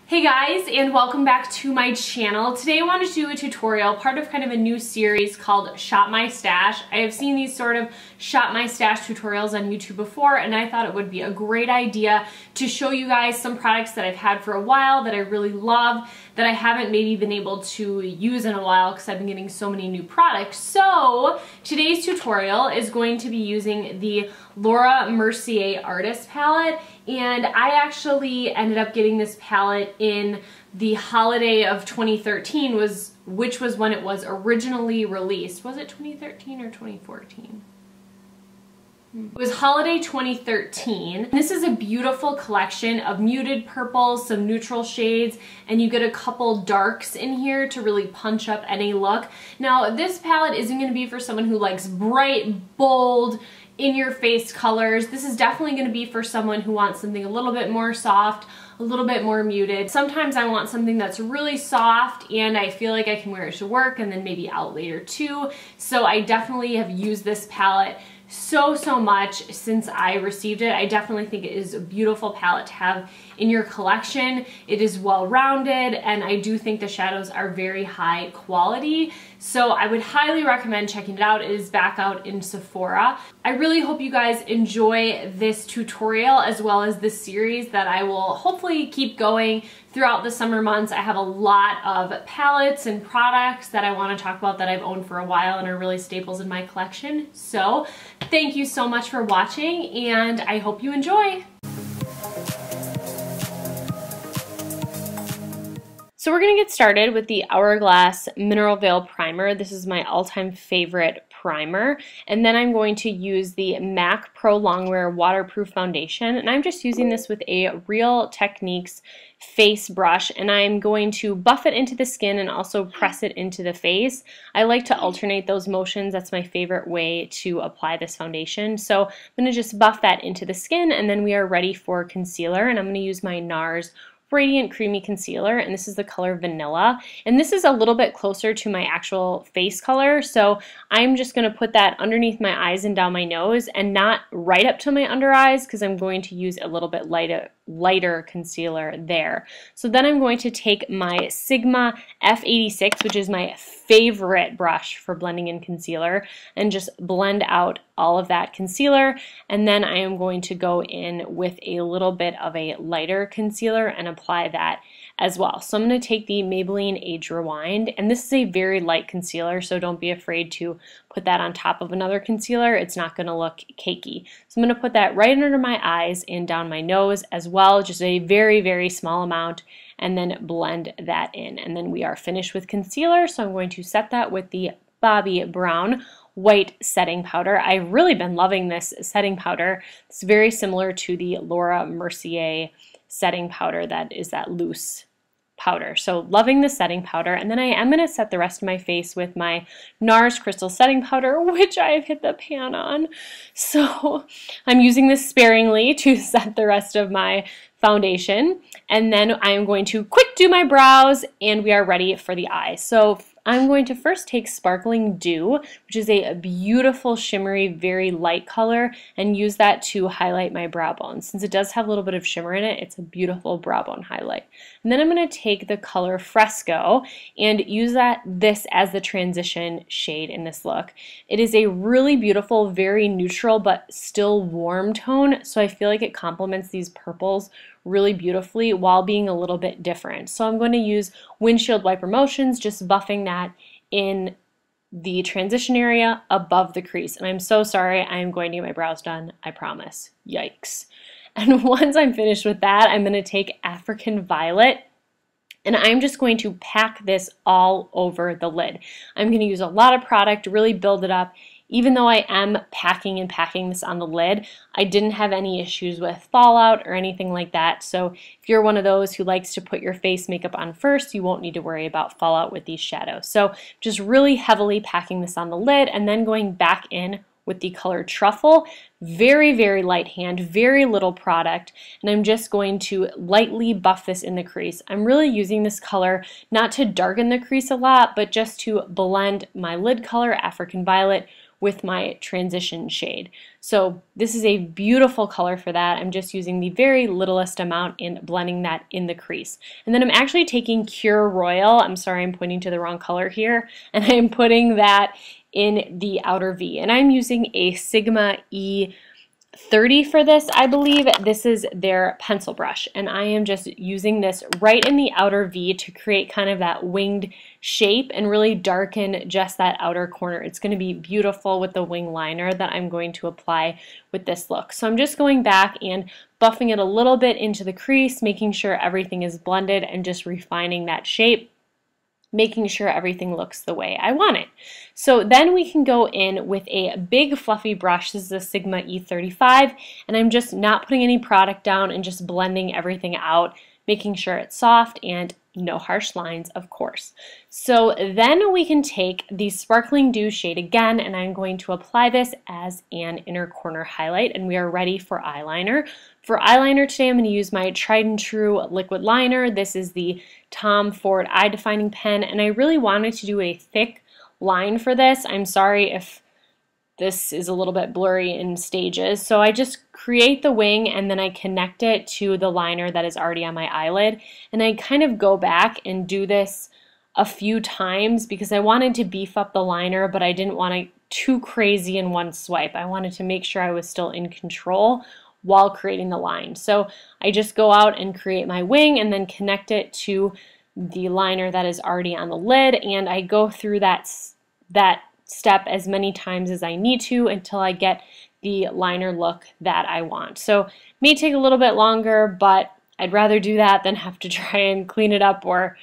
Hey guys, and welcome back to my channel. Today I wanted to do a tutorial, part of kind of a new series called Shop My Stash. I have seen these sort of Shop My Stash tutorials on YouTube before, and I thought it would be a great idea to show you guys some products that I've had for a while that I really love, that I haven't maybe been able to use in a while because I've been getting so many new products. So today's tutorial is going to be using the Laura Mercier Artist Palette, and I actually ended up getting this palette in the holiday of 2013, which was when it was originally released. Was it 2013 or 2014? It was holiday 2013. This is a beautiful collection of muted purples, some neutral shades, and you get a couple darks in here to really punch up any look. Now, this palette isn't going to be for someone who likes bright, bold, in-your-face colors. This is definitely going to be for someone who wants something a little bit more soft, a little bit more muted. Sometimes I want something that's really soft and I feel like I can wear it to work and then maybe out later too. So I definitely have used this palette so much since I received it. I definitely think it is a beautiful palette to have in your collection. It is well-rounded, and I do think the shadows are very high quality. So I would highly recommend checking it out. It is back out in Sephora. I really hope you guys enjoy this tutorial as well as this series that I will hopefully keep going throughout the summer months. I have a lot of palettes and products that I want to talk about that I've owned for a while and are really staples in my collection. So thank you so much for watching, and I hope you enjoy. So we're going to get started with the Hourglass Mineral Veil Primer. This is my all-time favorite primer. And then I'm going to use the MAC Pro Longwear Waterproof Foundation. And I'm just using this with a Real Techniques face brush, and I'm going to buff it into the skin and also press it into the face. I like to alternate those motions. That's my favorite way to apply this foundation. So I'm going to just buff that into the skin, and then we are ready for concealer. And I'm going to use my NARS Radiant Creamy Concealer, and this is the color Vanilla, and this is a little bit closer to my actual face color, so I'm just going to put that underneath my eyes and down my nose, and not right up to my under eyes because I'm going to use a little bit lighter concealer there. So then I'm going to take my Sigma F86, which is my favorite brush for blending in concealer, and just blend out all of that concealer, and then I am going to go in with a little bit of a lighter concealer and apply that as well. So I'm going to take the Maybelline Age Rewind, and this is a very light concealer, so don't be afraid to put that on top of another concealer. It's not going to look cakey. So I'm going to put that right under my eyes and down my nose as well, just a very small amount, and then blend that in. And then we are finished with concealer, so I'm going to set that with the Bobbi Brown White Setting Powder. I've really been loving this setting powder. It's very similar to the Laura Mercier setting powder that is that loose powder. So loving the setting powder, and then I am going to set the rest of my face with my NARS Crystal Setting Powder, which I have hit the pan on. So I'm using this sparingly to set the rest of my foundation, and then I am going to quick do my brows, and we are ready for the eyes. So I'm going to first take Sparkling Dew, which is a beautiful shimmery, very light color, and use that to highlight my brow bone. Since it does have a little bit of shimmer in it, it's a beautiful brow bone highlight. And then I'm going to take the color Fresco and use this as the transition shade in this look. It is a really beautiful, very neutral, but still warm tone, so I feel like it complements these purples really beautifully while being a little bit different. So I'm going to use windshield wiper motions, just buffing that in the transition area above the crease. And I'm so sorry, I am going to get my brows done, I promise. Yikes. And once I'm finished with that, I'm going to take African Violet, and I'm just going to pack this all over the lid. I'm going to use a lot of product to really build it up. Even though I am packing this on the lid, I didn't have any issues with fallout or anything like that. So if you're one of those who likes to put your face makeup on first, you won't need to worry about fallout with these shadows. So just really heavily packing this on the lid, and then going back in with the color Truffle. Very light hand, very little product, and I'm just going to lightly buff this in the crease. I'm really using this color not to darken the crease a lot, but just to blend my lid color, African Violet, with my transition shade. So this is a beautiful color for that. I'm just using the very littlest amount and blending that in the crease. And then I'm actually taking Cure Royal, I'm sorry I'm pointing to the wrong color here, and I'm putting that in the outer V. And I'm using a Sigma E30 for this, I believe. This is their pencil brush, and I am just using this right in the outer V to create kind of that winged shape and really darken just that outer corner. It's going to be beautiful with the wing liner that I'm going to apply with this look. So I'm just going back and buffing it a little bit into the crease, making sure everything is blended and just refining that shape, making sure everything looks the way I want it. So then we can go in with a big fluffy brush. This is a Sigma E35, and I'm just not putting any product down and just blending everything out, making sure it's soft and no harsh lines, of course. So then we can take the Sparkling Dew shade again, and I'm going to apply this as an inner corner highlight, and we are ready for eyeliner. For eyeliner today, I'm going to use my tried and true liquid liner. This is the Tom Ford Eye Defining Pen, and I really wanted to do a thick line for this. I'm sorry if this is a little bit blurry in stages. So I just create the wing and then I connect it to the liner that is already on my eyelid. And I kind of go back and do this a few times because I wanted to beef up the liner, but I didn't want it too crazy in one swipe. I wanted to make sure I was still in control while creating the line. So I just go out and create my wing and then connect it to the liner that is already on the lid, and I go through that step as many times as I need to until I get the liner look that I want. So it may take a little bit longer, but I'd rather do that than have to try and clean it up or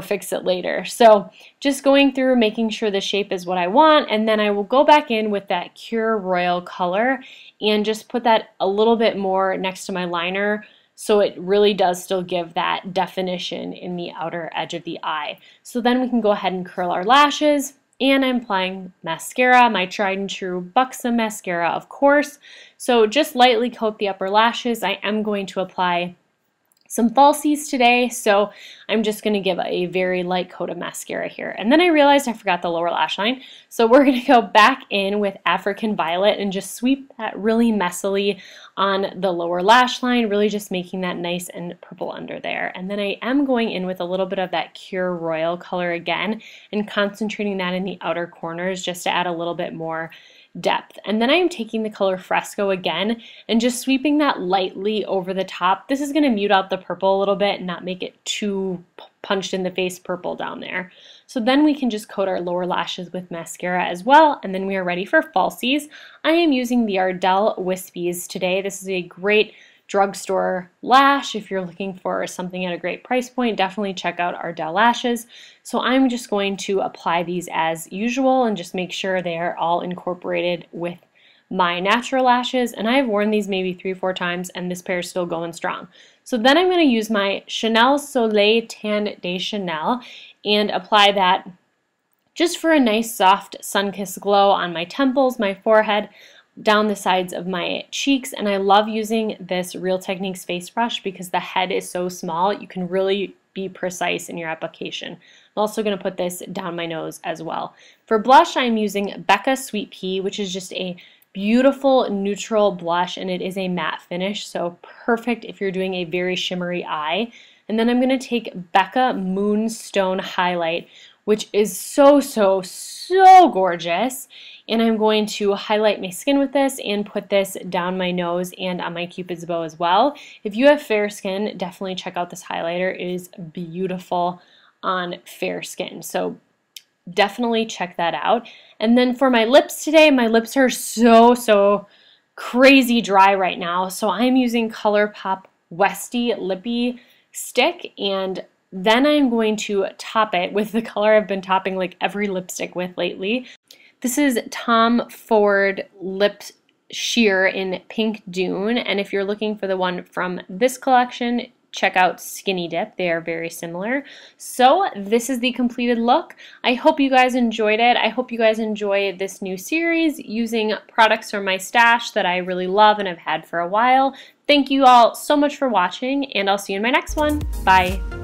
fix it later. So just going through, making sure the shape is what I want, and then I will go back in with that Cure Royal color and just put that a little bit more next to my liner so it really does still give that definition in the outer edge of the eye. So then we can go ahead and curl our lashes. And I'm applying mascara, my tried and true Buxom mascara, of course. So just lightly coat the upper lashes. I am going to apply some falsies today, so I'm just going to give a very light coat of mascara here. And then I realized I forgot the lower lash line, so we're going to go back in with African Violet and just sweep that really messily on the lower lash line, really just making that nice and purple under there. And then I am going in with a little bit of that Cure Royal color again and concentrating that in the outer corners just to add a little bit more depth. And then I am taking the color Fresco again and just sweeping that lightly over the top. This is going to mute out the purple a little bit and not make it too punched in the face purple down there. So then we can just coat our lower lashes with mascara as well, and then we are ready for falsies. I am using the Ardell Wispies today. This is a great drugstore lash. If you're looking for something at a great price point, definitely check out Ardell lashes. So I'm just going to apply these as usual and just make sure they are all incorporated with my natural lashes. And I've worn these maybe 3 or 4 times and this pair is still going strong. So then I'm going to use my Chanel Soleil Tan de Chanel and apply that just for a nice soft sun-kissed glow on my temples, my forehead, down the sides of my cheeks. And I love using this Real Techniques face brush because the head is so small, you can really be precise in your application. I'm also going to put this down my nose as well. For blush, I'm using Becca Sweetpea, which is just a beautiful neutral blush, and it is a matte finish, so perfect if you're doing a very shimmery eye. And then I'm going to take Becca Moonstone Highlight, which is so gorgeous. And I'm going to highlight my skin with this and put this down my nose and on my Cupid's bow as well. If you have fair skin, definitely check out this highlighter. It is beautiful on fair skin. So definitely check that out. And then for my lips today, my lips are so crazy dry right now. So I'm using Colourpop Westie Lippie stick, and then I'm going to top it with the color I've been topping like every lipstick with lately. This is Tom Ford Lip Sheer in Pink Dune, and if you're looking for the one from this collection, check out Skinny Dip. They are very similar. So this is the completed look. I hope you guys enjoyed it. I hope you guys enjoy this new series using products from my stash that I really love and have had for a while. Thank you all so much for watching, and I'll see you in my next one. Bye.